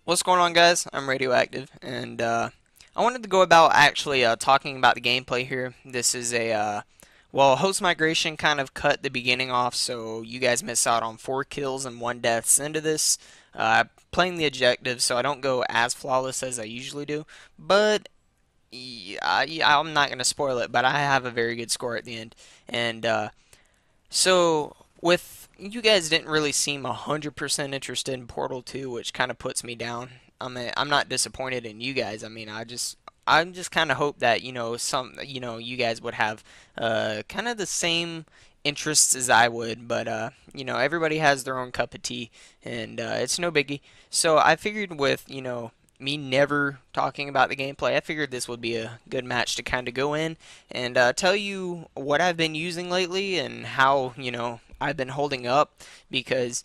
What's going on, guys? I'm Radioactive, and I wanted to go about actually talking about the gameplay here. This is well, host migration kind of cut the beginning off, so you guys miss out on 4 kills and 1 deaths into this. Playing the objective, so I don't go as flawless as I usually do, but I'm not going to spoil it, but I have a very good score at the end. And so with you guys didn't really seem 100% interested in Portal 2, which kind of puts me down. I'm not disappointed in you guys. I just kind of hope that you guys would have kind of the same interests as I would, but everybody has their own cup of tea, and it's no biggie. So I figured with me never talking about the gameplay, I figured this would be a good match to kind of go in and tell you what I've been using lately and how, I've been holding up because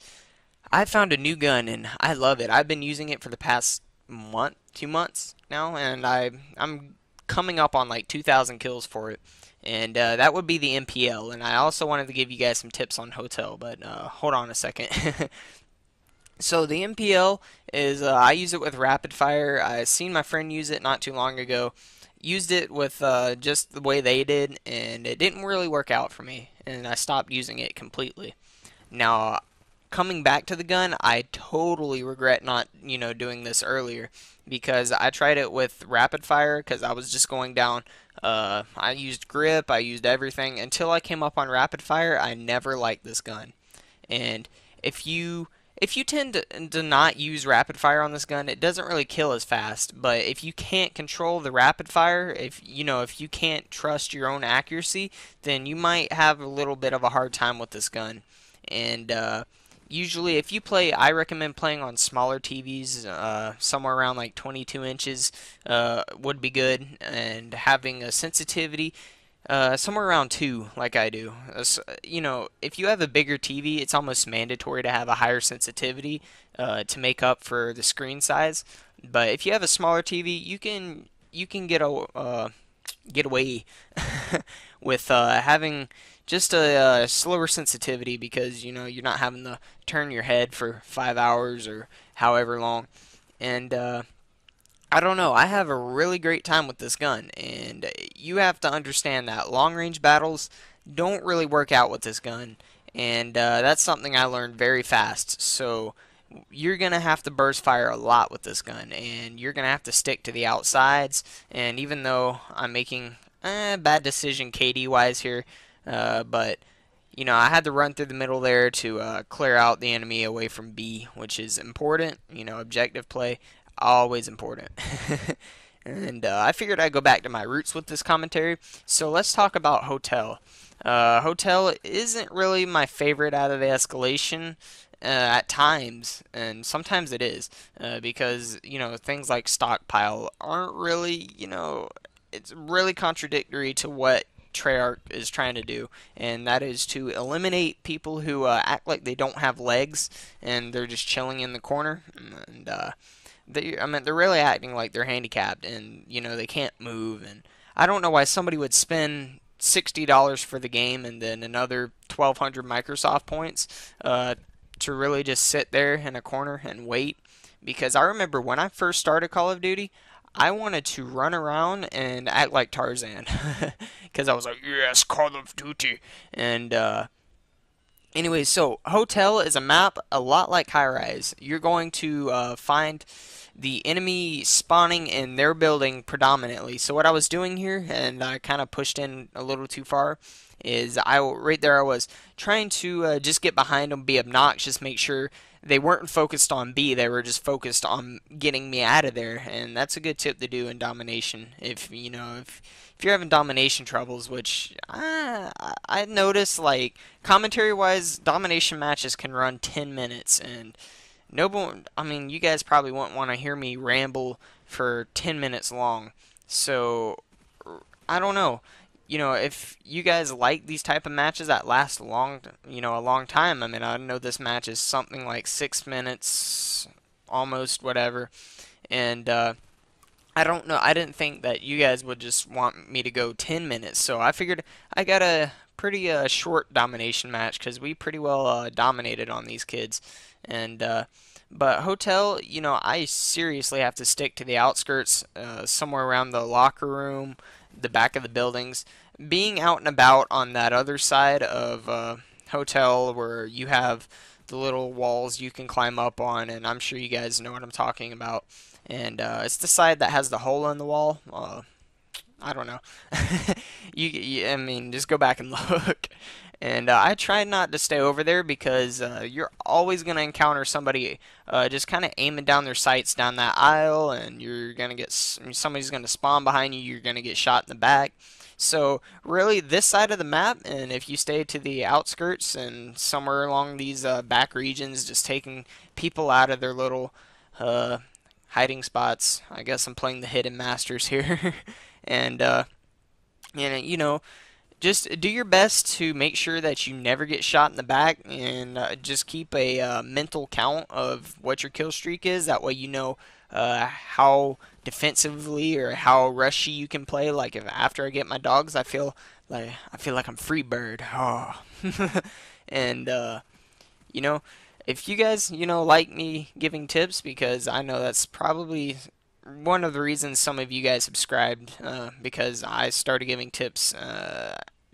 I found a new gun and I love it. I've been using it for the past month, 2 months now, and I'm coming up on like 2,000 kills for it. And that would be the MPL. And I also wanted to give you guys some tips on Hotel, but hold on a second. So the MPL is I use it with rapid fire. I seen my friend use it not too long ago. Used it with just the way they did, and it didn't really work out for me, and I stopped using it completely. Now, coming back to the gun, I totally regret not, doing this earlier because I tried it with rapid fire because I was just going down. I used grip, I used everything until I came up on rapid fire. I never liked this gun, and if you if you tend to not use rapid fire on this gun, it doesn't really kill as fast. But if you can't control the rapid fire, if you can't trust your own accuracy, then you might have a little bit of a hard time with this gun. And usually, if you play, I recommend playing on smaller TVs, somewhere around like 22 inches would be good, and having a sensitivity somewhere around 2, like I do. If you have a bigger TV, it's almost mandatory to have a higher sensitivity to make up for the screen size. But if you have a smaller TV, you can get away with having just a slower sensitivity because you're not having to turn your head for 5 hours or however long. And I don't know. I have a really great time with this gun, and you have to understand that long range battles don't really work out with this gun, and that's something I learned very fast. So you're gonna have to burst fire a lot with this gun, and you're gonna have to stick to the outsides. And even though I'm making a bad decision KD wise here, but I had to run through the middle there to clear out the enemy away from B, which is important. Objective play always important. And I figured I'd go back to my roots with this commentary. So let's talk about Hotel. Hotel isn't really my favorite out of the escalation at times, and sometimes it is because things like stockpile aren't really it's really contradictory to what Treyarch is trying to do, and that is to eliminate people who act like they don't have legs and they're just chilling in the corner. And they're really acting like they're handicapped, and they can't move. And I don't know why somebody would spend $60 for the game and then another 1,200 Microsoft points to really just sit there in a corner and wait. Because I remember when I first started Call of Duty, I wanted to run around and act like Tarzan because I was like, yes, Call of Duty. And anyway, so Hotel is a map a lot like High Rise. You're going to find the enemy spawning in their building predominantly. So what I was doing here, and I kind of pushed in a little too far, is right there I was trying to just get behind them, be obnoxious, make sure they weren't focused on B, they were just focused on getting me out of there. And that's a good tip to do in domination. If you're having domination troubles, which I noticed, like commentary wise, domination matches can run 10 minutes, and you guys probably won't want to hear me ramble for 10 minutes long. So, I don't know. If you guys like these type of matches that last a long time. I know this match is something like 6 minutes, almost whatever. And, I don't know. I didn't think that you guys would just want me to go 10 minutes. So I figured I got a pretty short domination match because we pretty well dominated on these kids. And But hotel, I seriously have to stick to the outskirts, somewhere around the locker room, the back of the buildings. Being out and about on that other side of hotel where you have the little walls you can climb up on, and I'm sure you guys know what I'm talking about. And it's the side that has the hole in the wall. I don't know. I mean, just go back and look. And I try not to stay over there because you're always going to encounter somebody just kind of aiming down their sights down that aisle, and you're going to get somebody's going to spawn behind you. You're going to get shot in the back. So really, this side of the map, and if you stay to the outskirts and somewhere along these back regions, just taking people out of their little uh, hiding spots. I guess I'm playing the hidden masters here, and just do your best to make sure that you never get shot in the back, and just keep a mental count of what your kill streak is. That way, you know how defensively or how rushy you can play. Like if after I get my dogs, I feel like I'm free bird. Oh. And you know, if you guys, like me giving tips, because I know that's probably one of the reasons some of you guys subscribed, because I started giving tips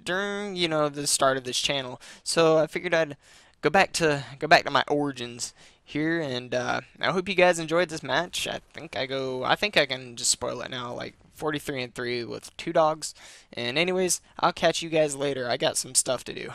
during, the start of this channel. So I figured I'd go back to my origins here, and I hope you guys enjoyed this match. I think I can just spoil it now, like 43-3 with two dogs. And anyways, I'll catch you guys later. I got some stuff to do.